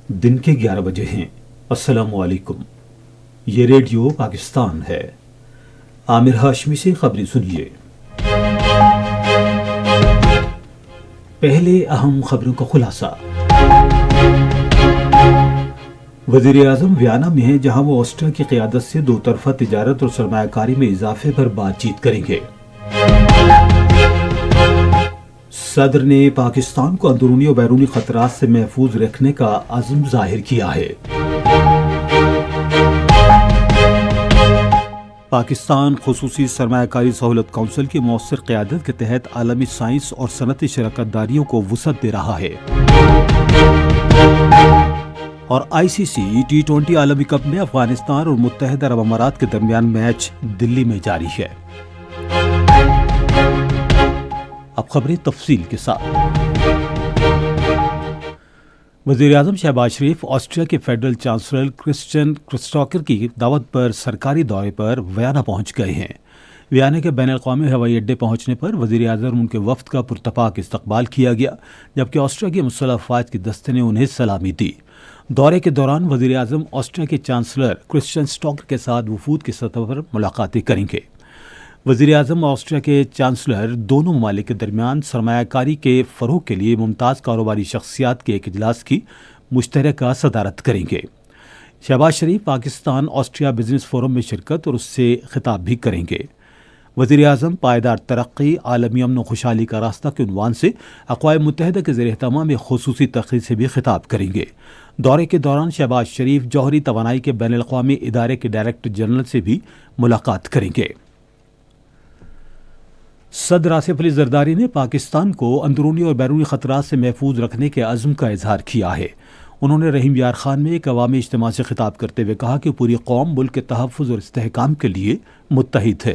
دن کے 11 بجے ہیں۔ السلام علیکم، یہ ریڈیو پاکستان ہے۔ عامر ہاشمی سے خبریں سنیے۔ پہلے اہم خبروں کا خلاصہ۔ وزیر اعظم ویانا میں ہیں، جہاں وہ آسٹریا کی قیادت سے دو طرفہ تجارت اور سرمایہ کاری میں اضافے پر بات چیت کریں گے۔ صدر نے پاکستان کو اندرونی اور بیرونی خطرات سے محفوظ رکھنے کا عزم ظاہر کیا ہے۔ پاکستان خصوصی سرمایہ کاری سہولت کونسل کی مؤثر قیادت کے تحت عالمی سائنس اور صنعتی شراکت داریوں کو وسعت دے رہا ہے۔ اور ICC T20 عالمی کپ میں افغانستان اور متحدہ عرب امارات کے درمیان میچ دلی میں جاری ہے۔ اب خبریں تفصیل کے ساتھ۔ وزیر اعظم شہباز شریف آسٹریا کے فیڈرل چانسلر کرسچن کرسٹاکر کی دعوت پر سرکاری دورے پر ویانا پہنچ گئے ہیں۔ ویانا کے بین الاقوامی ہوائی اڈے پہنچنے پر وزیر اعظم ان کے وفد کا پرتپاک استقبال کیا گیا، جبکہ آسٹریا کی مسلح افواج کے دستے نے انہیں سلامی دی۔ دورے کے دوران وزیر اعظم آسٹریا کے چانسلر کرسچن کرسٹاکر کے ساتھ وفود کی سطح پر ملاقاتیں کریں گے۔ وزیر اعظم آسٹریا کے چانسلر دونوں ممالک کے درمیان سرمایہ کاری کے فروغ کے لیے ممتاز کاروباری شخصیات کے ایک اجلاس کی مشترکہ صدارت کریں گے۔ شہباز شریف پاکستان آسٹریا بزنس فورم میں شرکت اور اس سے خطاب بھی کریں گے۔ وزیر اعظم پائیدار ترقی، عالمی امن و خوشحالی کا راستہ کے عنوان سے اقوام متحدہ کے زیر اہتمام ایک خصوصی تقریب سے بھی خطاب کریں گے۔ دورے کے دوران شہباز شریف جوہری توانائی کے بین الاقوامی ادارے کے ڈائریکٹر جنرل سے بھی ملاقات کریں گے۔ صدر آصف علی زرداری نے پاکستان کو اندرونی اور بیرونی خطرات سے محفوظ رکھنے کے عزم کا اظہار کیا ہے۔ انہوں نے رحیم یار خان میں ایک عوامی اجتماع سے خطاب کرتے ہوئے کہا کہ پوری قوم ملک کے تحفظ اور استحکام کے لیے متحد ہے۔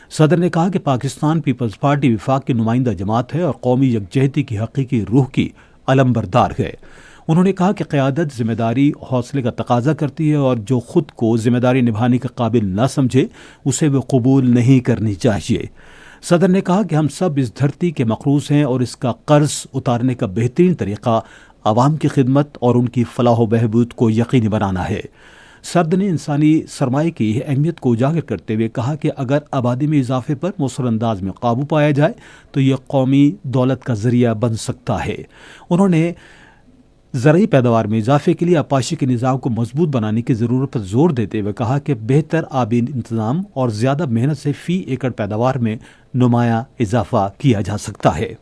صدر نے کہا کہ پاکستان پیپلز پارٹی وفاق کی نمائندہ جماعت ہے اور قومی یکجہتی کی حقیقی روح کی علمبردار ہے۔ انہوں نے کہا کہ قیادت ذمہ داری حوصلے کا تقاضا کرتی ہے اور جو خود کو ذمہ داری نبھانے کے قابل نہ سمجھے اسے وہ قبول نہیں کرنی چاہیے۔ صدر نے کہا کہ ہم سب اس دھرتی کے مقروض ہیں اور اس کا قرض اتارنے کا بہترین طریقہ عوام کی خدمت اور ان کی فلاح و بہبود کو یقینی بنانا ہے۔ صدر نے انسانی سرمایہ کی اہمیت کو اجاگر کرتے ہوئے کہا کہ اگر آبادی میں اضافے پر مؤثر انداز میں قابو پایا جائے تو یہ قومی دولت کا ذریعہ بن سکتا ہے۔ انہوں نے زرعی پیداوار میں اضافے کے لیے آبپاشی کے نظام کو مضبوط بنانے کی ضرورت پر زور دیتے ہوئے کہا کہ بہتر آبی انتظام اور زیادہ محنت سے فی ایکڑ پیداوار میں نمایاں اضافہ کیا جا سکتا ہے۔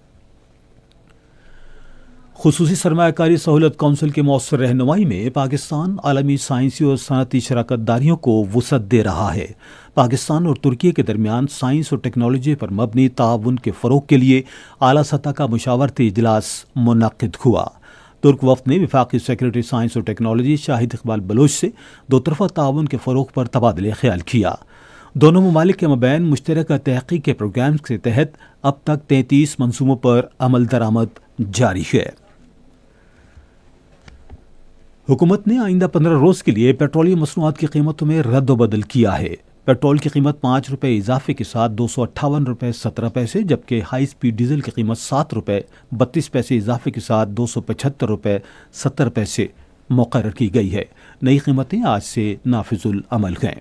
خصوصی سرمایہ کاری سہولت کونسل کے مؤثر رہنمائی میں پاکستان عالمی سائنسی اور صنعتی شراکت داریوں کو وسعت دے رہا ہے۔ پاکستان اور ترکی کے درمیان سائنس اور ٹیکنالوجی پر مبنی تعاون کے فروغ کے لیے اعلیٰ سطح کا مشاورتی اجلاس منعقد ہوا۔ ترک وفد نے وفاقی سیکرٹری سائنس اور ٹیکنالوجی شاہد اقبال بلوچ سے دو طرفہ تعاون کے فروغ پر تبادلہ خیال کیا۔ دونوں ممالک کے مابین مشترکہ تحقیق کے پروگرام کے تحت اب تک 33 منصوبوں پر عمل درآمد جاری ہے۔ حکومت نے آئندہ 15 روز کے لیے پیٹرولیم مصنوعات کی قیمتوں میں رد و بدل کیا ہے۔ پیٹرول کی قیمت 5 روپے اضافے کے ساتھ 258 روپے 17 پیسے، جبکہ ہائی سپیڈ ڈیزل کی قیمت 7 روپے 32 پیسے اضافے کے ساتھ 275 روپے 70 پیسے مقرر کی گئی ہے۔ نئی قیمتیں آج سے نافذ العمل ہیں۔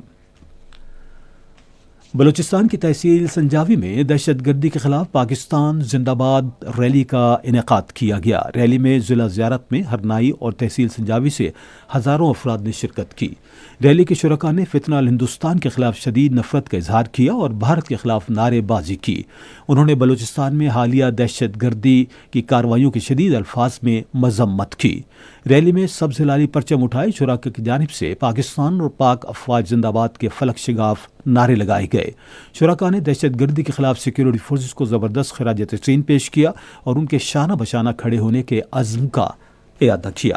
بلوچستان کی تحصیل سنجاوی میں دہشت گردی کے خلاف پاکستان زندہ باد ریلی کا انعقاد کیا گیا۔ ریلی میں ضلع زیارت میں ہرنائی اور تحصیل سنجاوی سے ہزاروں افراد نے شرکت کی۔ ریلی کے شرکاء نے فتنہ الہندوستان کے خلاف شدید نفرت کا اظہار کیا اور بھارت کے خلاف نعرے بازی کی۔ انہوں نے بلوچستان میں حالیہ دہشت گردی کی کارروائیوں کی شدید الفاظ میں مذمت کی۔ ریلی میں سبز ہلالی پرچم اٹھائے شرکاء کی جانب سے پاکستان اور پاک افواج زندہ باد کے فلک شگاف نعرے لگائے گئے۔ شرکاء نے دہشت گردی کے خلاف سیکیورٹی فورسز کو زبردست خراج تحسین پیش کیا اور ان کے شانہ بشانہ کھڑے ہونے کے عزم کا اعادہ کیا۔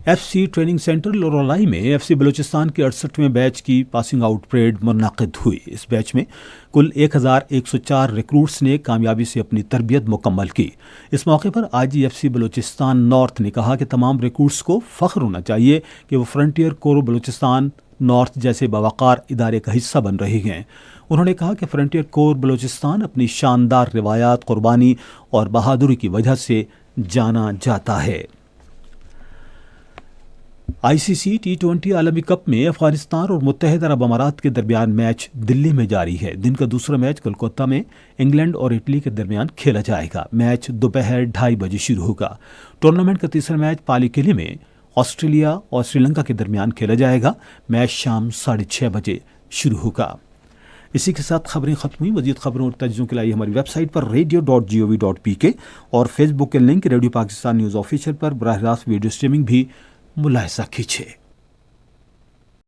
FC ٹریننگ سینٹر لورالائی میں FC بلوچستان کے 68ویں بیچ کی پاسنگ آؤٹ پریڈ منعقد ہوئی۔ اس بیچ میں کل 1104 ریکروٹس نے کامیابی سے اپنی تربیت مکمل کی۔ اس موقع پر IGFC بلوچستان نارتھ نے کہا کہ تمام ریکروٹس کو فخر ہونا چاہیے کہ وہ فرنٹیئر کورps بلوچستان نارتھ جیسے باوقار ادارے کا حصہ بن رہے ہیں۔ انہوں نے کہا کہ فرنٹیئر کورps بلوچستان اپنی شاندار روایات، قربانی اور بہادری کی وجہ سے جانا جاتا ہے۔ ICC T20 عالمی کپ میں افغانستان اور متحدہ عرب امارات کے درمیان میچ دلی میں جاری ہے۔ دن کا دوسرا میچ کولکتہ میں انگلینڈ اور اٹلی کے درمیان کھیلا جائے گا۔ میچ دوپہر 2:30 بجے شروع ہوگا۔ ٹورنامنٹ کا تیسرا میچ پالی قلعے میں آسٹریلیا اور سری لنکا کے درمیان کھیلا جائے گا۔ میچ شام 6:30 بجے شروع ہوگا۔ اسی کے ساتھ خبریں ختم ہوئی۔ مزید خبروں اور تجزیوں کے لیے ہماری ویب سائٹ پر radio.gov.pk اور فیس بک کے link radio Pakistan news official پر براہ راست ویڈیو سٹریمنگ بھی ملاحظہ کیجیے۔